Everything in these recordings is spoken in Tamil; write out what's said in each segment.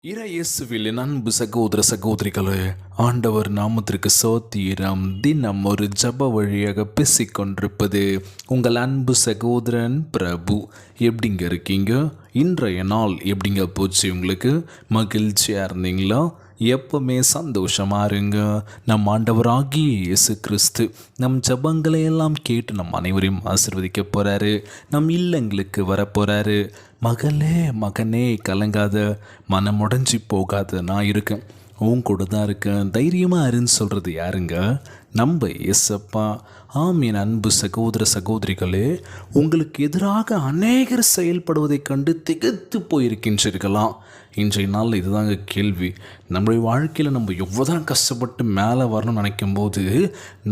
இயேசுவில் அன்பு சகோதர சகோதரிகளே, ஆண்டவர் நாமத்திற்கு சோத்திரம். தினம் ஒரு ஜப வழியாக பேசிக்கொண்டிருப்பது உங்கள் அன்பு சகோதரன் பிரபு. எப்படிங்க இருக்கீங்க? இன்றைய நாள் எப்படிங்க போச்சு? உங்களுக்கு மகிழ்ச்சியாக இருந்தீங்களா? எப்பவுமே சந்தோஷமாக இருங்க. நம் ஆண்டவராகிய இயேசு கிறிஸ்து நம் ஜபங்களை எல்லாம் கேட்டு நம் அனைவரையும் ஆசீர்வதிக்க போகிறாரு. நம் இல்லங்களுக்கு வரப்போகிறாரு. மகளே மகனே கலங்காத, மனமுடைஞ்சி போகாத, நான் இருக்கேன், உன் கூட தான் இருக்கேன், தைரியமாக இருன்னு சொல்கிறது யாருங்க? நம்ம இயேசப்பா. ஆம் என் அன்பு சகோதர சகோதரிகளே, உங்களுக்கு எதிராக அநேகர் செயல்படுவதைக் கண்டு திகைத்து போயிருக்கின்றீர்களாம். இன்றைய நாள் இதுதாங்க கேள்வி. நம்மளுடைய வாழ்க்கையில் நம்ம எவ்வளோதான் கஷ்டப்பட்டு மேலே வரணும்னு நினைக்கும் போது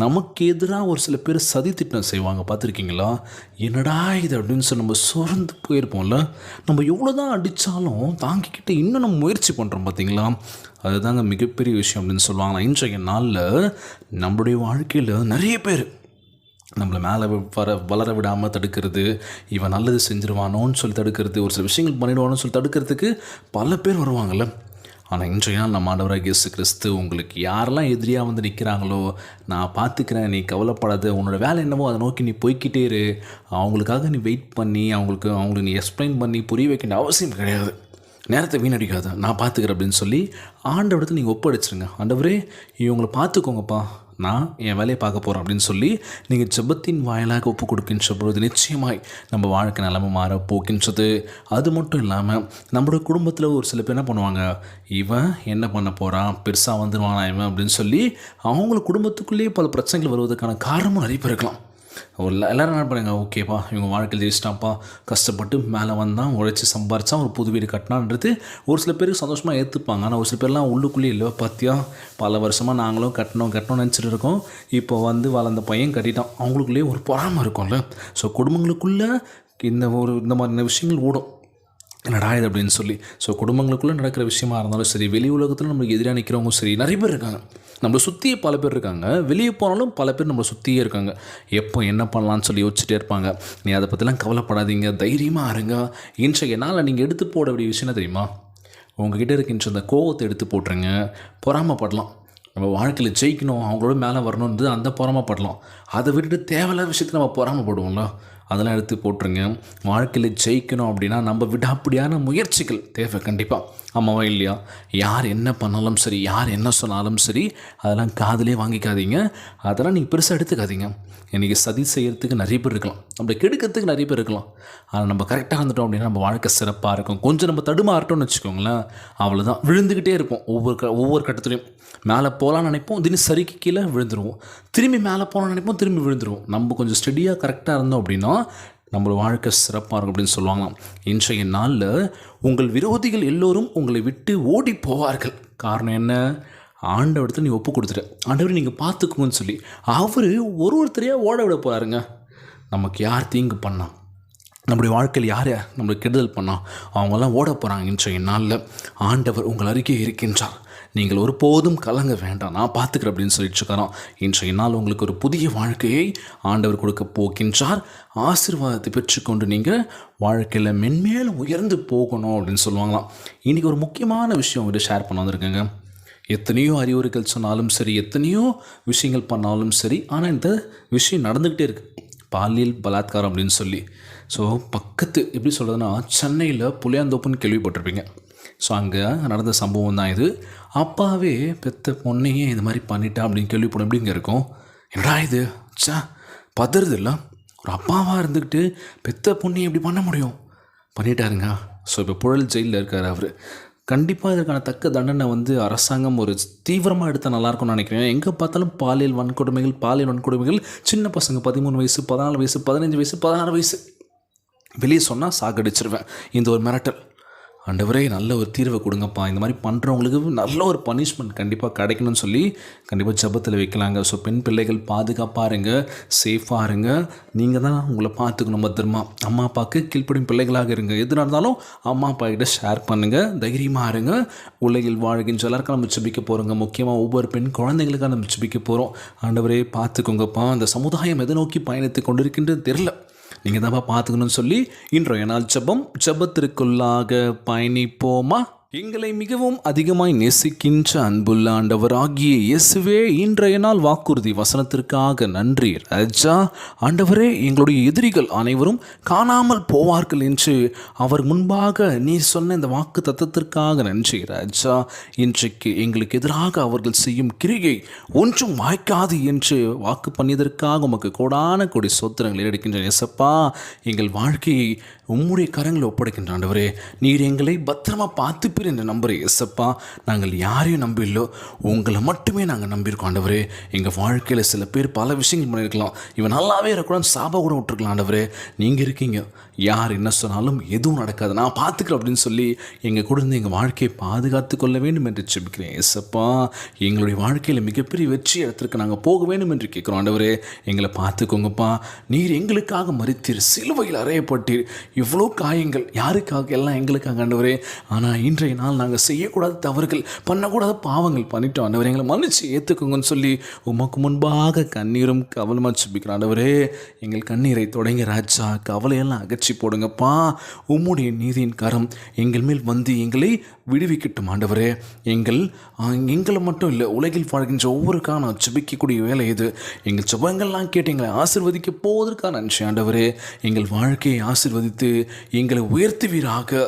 நமக்கு எதிராக ஒரு சில பேர் சதி திட்டம் செய்வாங்க. பார்த்துருக்கீங்களா? என்னடா இது அப்படின்னு சொல்லி நம்ம சோர்ந்து போயிருப்போம்ல. நம்ம எவ்வளோ தான் அடித்தாலும் தாங்கிக்கிட்டு இன்னும் நம்ம முயற்சி பண்ணுறோம் பார்த்தீங்களா? அதுதாங்க மிகப்பெரிய விஷயம் அப்படின்னு சொல்லுவாங்க. இன்றைய நாளில் நம்மளுடைய வாழ்க்கையில் நிறைய பேர் நம்மளை மேலே வளர விடாமல் தடுக்கிறது, இவன் நல்லது செஞ்சிருவானோன்னு சொல்லி தடுக்கிறது, ஒரு சில விஷயங்கள் பண்ணிடுவானோன்னு சொல்லி தடுக்கிறதுக்கு பல பேர் வருவாங்கள்ல. ஆனால் இன்றைய நாள் நம்ம ஆண்டவராகிய இயேசு கிறிஸ்து உங்களுக்கு யாரெல்லாம் எதிரியாக வந்து நிற்கிறாங்களோ, நான் பார்த்துக்கிறேன், நீ கவலைப்படாத, உன்னோட வேலை என்னவோ அதை நோக்கி நீ போய்கிட்டே இரு, அவங்களுக்காக நீ வெயிட் பண்ணி அவங்களுக்கு நீ எக்ஸ்பிளைன் பண்ணி புரிய வைக்க வேண்டிய அவசியம் கிடையாது, நேரத்தை வீணடிக்காத, நான் பார்த்துக்கிறேன் அப்படின்னு சொல்லி ஆண்டவரத்தில் நீங்கள் ஒப்படைச்சிருங்க. ஆண்டவரே இவங்களை பார்த்துக்கோங்கப்பா, நான் என் வேலையை பார்க்க போகிறேன் அப்படின்னு சொல்லி நீங்கள் ஜெபத்தின் வாயிலாக ஒப்பு கொடுக்கின்ற பொழுது நிச்சயமாய் நம்ம வாழ்க்கை நிலைமை மாற போக்கின்றது. அது மட்டும் இல்லாமல் நம்மளோட குடும்பத்தில் ஒரு சில பேர் என்ன பண்ணுவாங்க, இவன் என்ன பண்ண போகிறான், பெருசாக வந்துடுவானா இவன் அப்படின்னு சொல்லி அவங்களுக்கு குடும்பத்துக்குள்ளேயே பல பிரச்சனைகள் வருவதற்கான காரணமும் நிறைய பேர் இருக்கலாம். எல்லோரும் என்ன பண்ணுங்க, ஓகேப்பா இவங்க வாழ்க்கையில் ஜெயிச்சிட்டான்ப்பா, கஷ்டப்பட்டு மேலே வந்தான், உழைச்சி சம்பாரித்தான், ஒரு புது வீடு கட்டினான்றது ஒரு சில பேருக்கு சந்தோஷமாக ஏற்றுப்பாங்க. ஆனால் ஒரு சில பேர்லாம் உள்ளுக்குள்ளேயே இல்லை, பார்த்தியா பல வருஷமாக நாங்களும் கட்டணும்னு நினச்சிட்டு இருக்கோம், இப்போ வந்து வளர்ந்த பையன் கட்டிட்டான், அவங்களுக்குள்ளேயே ஒரு பொறாமை இருக்கும்ல. ஸோ குடும்பங்களுக்குள்ளே இந்த மாதிரி விஷயங்கள் ஓடும், என்னடா இது அப்படின்னு சொல்லி. ஸோ குடும்பங்களுக்குள்ளே நடக்கிற விஷயமா இருந்தாலும் சரி, வெளி உலகத்தில் நம்மளுக்கு எதிராக நிற்கிறவங்க சரி, நிறைய பேர் இருக்காங்க. நம்மளை சுற்றியே பல பேர் இருக்காங்க, வெளியே போனாலும் பல பேர் நம்மளை சுற்றியே இருக்காங்க. எப்போ என்ன பண்ணலான்னு சொல்லி யோசிச்சுட்டே இருப்பாங்க. நீ அதை பற்றிலாம் கவலைப்படாதீங்க, தைரியமாக இருங்க. இன்றைய நாளில் நீங்கள் எடுத்து போட வேண்டிய விஷயம் என்ன தெரியுமா? உங்ககிட்ட இருக்கின்ற அந்த கோவத்தை எடுத்து போட்டுருங்க. பொறாமப்படலாம், நம்ம வாழ்க்கையில் ஜெயிக்கணும், அவங்களோட மேலே வரணுன்றது அந்த பொறாமப்படலாம். அதை விட்டுட்டு தேவையில்லாத விஷயத்தில் நம்ம பொறாமப்படுவோம்ல, அதெல்லாம் எடுத்து போட்டுருங்க. வாழ்க்கையில் ஜெயிக்கணும் அப்படின்னா நம்ம விடாப்படியான முயற்சிகள் தேவை கண்டிப்பாக. ஆமாவா இல்லையா? யார் என்ன பண்ணாலும் சரி, யார் என்ன சொன்னாலும் சரி, அதெல்லாம் காதிலே வாங்கிக்காதீங்க, அதெல்லாம் நீங்கள் பெருசாக எடுத்துக்காதீங்க. இன்றைக்கி சதி செய்கிறதுக்கு நிறைய பேர் இருக்கலாம், நம்மளை கெடுக்கிறதுக்கு நிறைய பேர் இருக்கலாம். ஆனால் நம்ம கரெக்டாக இருந்துட்டோம் அப்படின்னா நம்ம வாழ்க்கை சிறப்பாக இருக்கும். கொஞ்சம் நம்ம தடுமாறட்டோம்னு வச்சுக்கோங்களேன், அவ்வளோதான், விழுந்துக்கிட்டே இருப்போம். ஒவ்வொரு கட்டத்துலையும் மேலே போகலான்னு நினைப்போம், திடீர்னு சரிக்கு கீழே விழுந்துருவோம், திரும்பி மேலே போகலான்னு நினைப்போம், திரும்பி விழுந்துருவோம். நம்ம கொஞ்சம் ஸ்டெடியாக கரெக்டாக இருந்தோம் அப்படின்னா நம்மளோட வாழ்க்கை சிறப்பாக இருக்கும் அப்படின்னு சொல்லுவாங்களாம். இன்றைய நாளில் உங்கள் விரோதிகள் எல்லோரும் உங்களை விட்டு ஓடி போவார்கள். காரணம் என்ன? ஆண்டவரத்தை நீ ஒப்பு கொடுத்துட்ட, ஆண்டவரை நீங்கள் பார்த்துக்குங்கன்னு சொல்லி அவர் ஒருத்தரையாக ஓட விட போகிறாருங்க. நமக்கு யார் தீங்கு பண்ணால், நம்முடைய வாழ்க்கையில் யார் நம்மளுக்கு கெடுதல் பண்ணால் அவங்கெல்லாம் ஓட போகிறாங்க. இன்றைய நாளில் ஆண்டவர் உங்கள் அருகே இருக்கின்றார், நீங்கள் ஒருபோதும் கலங்க வேண்டாம், நான் பார்த்துக்கிறேன் அப்படின்னு சொல்லிட்டு இருக்கிறோம். இன்றைய நாள் உங்களுக்கு ஒரு புதிய வாழ்க்கையை ஆண்டவர் கொடுக்க போகின்றார். ஆசீர்வாதத்தை பெற்றுக்கொண்டு நீங்கள் வாழ்க்கையில் மென்மேலும் உயர்ந்து போகணும் அப்படின்னு சொல்லுவாங்களாம். இன்றைக்கி ஒரு முக்கியமான விஷயம் உங்கள்கிட்ட ஷேர் பண்ண வந்திருக்கேங்க. எத்தனையோ அறிவுரைகள் சொன்னாலும் சரி, எத்தனையோ விஷயங்கள் பண்ணாலும் சரி, ஆனால் இந்த விஷயம் நடந்துக்கிட்டே இருக்குது, பாலியல் பலாத்காரம் அப்படின்னு சொல்லி. ஸோ பக்கத்து எப்படி சொல்கிறதுனா, சென்னையில் புளியாந்தோப்புன்னு கேள்விப்பட்டிருப்பீங்க. ஸோ அங்கே நடந்த சம்பவம் தான் இது. அப்பாவே பெத்த பொண்ணையே இது மாதிரி பண்ணிட்டா அப்படின்னு கேள்விப்படும். எப்படிங்க இருக்கும்? என்னடா இது பதறது இல்லை, ஒரு அப்பாவாக இருந்துக்கிட்டு பெத்த பொண்ணையை எப்படி பண்ண முடியும்? பண்ணிட்டாருங்க. ஸோ இப்போ புழல் ஜெயிலில் இருக்கார் அவர். கண்டிப்பாக இதற்கான தக்க தண்டனை அரசாங்கம் ஒரு தீவிரமாக எடுத்தால் நல்லாயிருக்கும்னு நினைக்கிறேன். எங்கே பார்த்தாலும் பாலியல் வன்கொடுமைகள், சின்ன பசங்க 13 வயசு, 14 வயசு, 15 வயசு, 16 வயசு, வெளியே சொன்னால் சாகடிச்சிருவேன், இந்த ஒரு மிரட்டல். ஆண்டவரே நல்ல ஒரு தீர்வை கொடுங்கப்பா, இந்த மாதிரி பண்ணுறவங்களுக்கு நல்ல ஒரு பனிஷ்மெண்ட் கண்டிப்பாக கிடைக்கணும்னு சொல்லி கண்டிப்பாக ஜெபத்தில் வைக்கலாங்க. ஸோ பெண் பிள்ளைகள் பாதுகாப்பாக இருங்க, சேஃபாக இருங்க. நீங்கள் தான் உங்களை பார்த்துக்கணும் பத்திரமா. அம்மா அப்பாவுக்கு கீழ்ப்படியும் பிள்ளைகளாக இருங்க. எது நடந்தாலும் அம்மா அப்பா கிட்ட ஷேர் பண்ணுங்கள், தைரியமாக இருங்க. உலகில் வாழ்கின்ற எல்லாருக்கும் நம்ம ஜெபிக்க போகிறோங்க. முக்கியமாக ஒவ்வொரு பெண் குழந்தைங்களுக்காக நம்ம ஜெபிக்க போகிறோம். ஆண்டவரே பார்த்துக்கோங்கப்பா, அந்த சமுதாயம் எதை நோக்கி பயணித்து கொண்டிருக்கின்றது தெரில, நீங்கள் தான் பார்த்துக்கணும்னு சொல்லி இன்றைய நாள் ஜெபத்திற்குள்ளாக பயணிப்போமா? எங்களை மிகவும் அதிகமாய் நேசிக்கின்ற அன்புள்ள ஆண்டவராகிய இயேசுவே, இன்றைய நாள் வாக்குறுதி வசனத்திற்காக நன்றி ராஜா. ஆண்டவரே, எங்களுடைய எதிரிகள் அனைவரும் காணாமல் போவார்கள் என்று அவர் முன்பாக நீ சொன்ன இந்த வாக்கு தத்தத்திற்காக நன்றி ராஜா. இன்றைக்கு எங்களுக்கு எதிராக அவர்கள் செய்யும் கிரியை ஒன்றும் வாய்க்காது என்று வாக்கு பண்ணியதற்காக உமக்கு கோடான கோடி சோத்திரங்கள் எடுக்கின்ற இயேசப்பா. எங்கள் வாழ்க்கையை உம்முடைய கரங்களை ஒப்படைக்கின்ற ஆண்டவரே, நீர் எங்களை பத்திரமா பார்த்துப்பீர் என்று நம்புகிறேன் இயேசப்பா. நாங்கள் யாரையும் நம்பியில்லோ, உங்களை மட்டுமே நாங்கள் நம்பியிருக்கோம் ஆண்டவரே. எங்கள் வாழ்க்கையில் சில பேர் பல விஷயங்கள் பண்ணியிருக்கலாம், இவன் நல்லாவே இருக்கக்கூடாது சாபா கூட விட்டுருக்கலாம் ஆண்டவரே. நீங்கள் இருக்கீங்க, யார் என்ன சொன்னாலும் எதுவும் நடக்காது, நான் பார்த்துக்கிறேன் அப்படின்னு சொல்லி எங்கள் கூட இருந்து எங்கள் வாழ்க்கையை பாதுகாத்து கொள்ள வேண்டும் என்று செபிக்கிறேன் இயேசப்பா. எங்களுடைய வாழ்க்கையில் மிகப்பெரிய வெற்றி இடத்திற்கு நாங்கள் போக வேண்டும் என்று கேட்குறோம் ஆண்டவரே. எங்களை பார்த்துக்கோங்கப்பா. நீர் எங்களுக்காக மரித்தீர், சிலுவையில் அறையப்பட்டீர். இவ்வளோ காயங்கள் யாருக்காக? எல்லாம் எங்களுக்காக ஆண்டவரே. ஆனால் இன்றைய நாள் நாங்கள் செய்யக்கூடாத தவறுகள், பண்ணக்கூடாத பாவங்கள் பண்ணிட்டோம் ஆண்டவரே. எங்களை மன்னிச்சு ஏற்றுக்கோங்கன்னு சொல்லி உமக்கு முன்பாக கண்ணீரும் கவலமாக செபிக்கிறோம் ஆண்டவரே. எங்கள் கண்ணீரை தொடங்கி ராஜா, கவலையெல்லாம் அகற்றி போடுங்கப்பா. உம்முடைய நீதியின் கரம் எங்கள் மேல் வந்து எங்களை விடுவிக்கட்டும் ஆண்டவரே. எங்களை மட்டும் இல்லை, உலகில் வாழ்கின்ற ஒவ்வொருக்காக நான் செபிக்கக்கூடிய வேலை இது. எங்கள் செபங்கள்லாம் கேட்டு எங்களை ஆசீர்வதிக்க போவதற்கான நன்றி ஆண்டவரே. எங்கள் வாழ்க்கையை ஆசீர்வதித்து எங்களை உயர்த்துவீராக.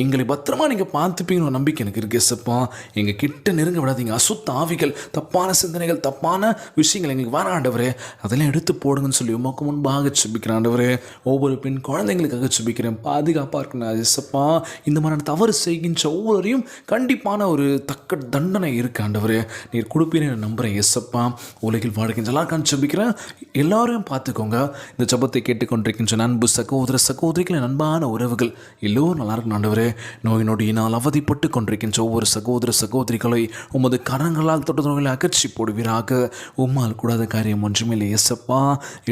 எங்களை பத்திரமா நீங்கள் பார்த்துப்பீங்கன்னு நம்பிக்கை எனக்கு இருக்கு ஏசப்பா. எங்கள் கிட்ட நெருங்க விடாதீங்க. அசுத்த ஆவிகள், தப்பான சிந்தனைகள், தப்பான விஷயங்கள் எங்களுக்கு வர ஆண்டவரே, அதெல்லாம் எடுத்து போடுங்கன்னு சொல்லி உமக்கு முன்பாக செபிக்கிறேன் ஆண்டவரே. ஒவ்வொரு பெண் குழந்தைங்களுக்காக செபிக்கிறேன், பாதுகாப்பாக இருக்கணும் ஏசப்பா. இந்த மாதிரி தவறு செய்கின்ற ஒவ்வொருவரையும் கண்டிப்பான ஒரு தக்க தண்டனை இருக்கு ஆண்டவரே. நீர் கொடுப்பீன்னு நம்புகிறேன் ஏசப்பா. உலகில் வாழ்கின்ற எல்லாருக்கான செபிக்கிறேன், எல்லாரையும் பார்த்துக்கோங்க. இந்த ஜபத்தை கேட்டுக்கொண்டிருக்கின்ற அன்பு சகோதர சகோதரிகளின் அன்பான உறவுகள் எல்லோரும் நல்லா இருக்கணும் ஆண்டவரே. நோய் நொடியினால் அவதிப்பட்டு கொண்டிருக்கின்ற ஒவ்வொரு சகோதர சகோதரிகளை உமது கரங்களால் தொட்டவர்களை அகற்றி போடுவீராக. உம்மால் கூடாத காரியம் ஒன்றுமே இல்லை ஏசப்பா.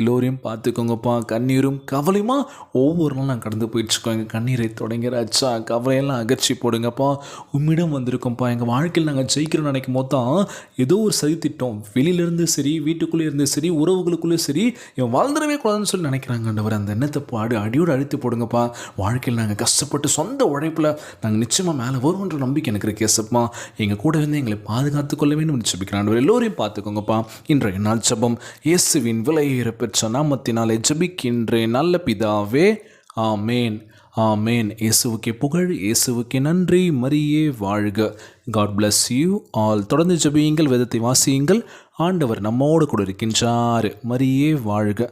எல்லோரையும் பார்த்துக்கோங்கப்பா. கண்ணீரும் கவலையுமா ஒவ்வொரு நாளும் நான் கடந்து போயிட்டுருக்கோம். எங்கள் கண்ணீரை தொடங்கிறாச்சா, கவலையெல்லாம் அகற்றி போடுங்கப்பா. உம்மிடம் வந்திருக்கோம்ப்பா. எங்கள் வாழ்க்கையில் நாங்கள் ஜெயிக்கிறோம்னு நினைக்கும் போது தான் ஏதோ ஒரு சதித்திட்டோம், வெளியிலேருந்து சரி, வீட்டுக்குள்ளே இருந்து சரி, உறவுகளுக்குள்ளே சரி, இவன் வாழ்ந்துடவே கூடாதுன்னு சொல்லி நினைக்கிறாங்க ஆண்டவர். அந்த எண்ணத்தை அடியோடு அழித்து போடுங்கப்பா. வாழ்க்கையில் நாங்கள் கஷ்டப்பட்டு சொந்த உழைப்பில் நாங்கள் நிச்சயமாக மேலே வருவோன்ற நம்பிக்கை எனக்கு இருக்கு ஏசப்பா. எங்கள் கூட வந்து எங்களை பாதுகாத்து கொள்ள வேண்டும் என்று ஜெபிக்கிறேன் ஆண்டவர். எல்லோரையும் பார்த்துக்கோங்கப்பா. இன்றைய நாள் ஜெபம் இயேசுவின் விலையேற பெற்ற நாமத்தினாலே ஜெபிக்கின்றேன் நல்ல பிதாவே, ஆமேன் ஆமேன். இயேசுவுக்கே புகழ், இயேசுவுக்கே நன்றி. மரியே வாழ்க. God bless you all. தொடர்ந்து ஜெபியுங்கள், வேதத்தை வாசியுங்கள். ஆண்டவர் நம்மோடு கூட இருக்கின்றார். மரியே வாழ்க.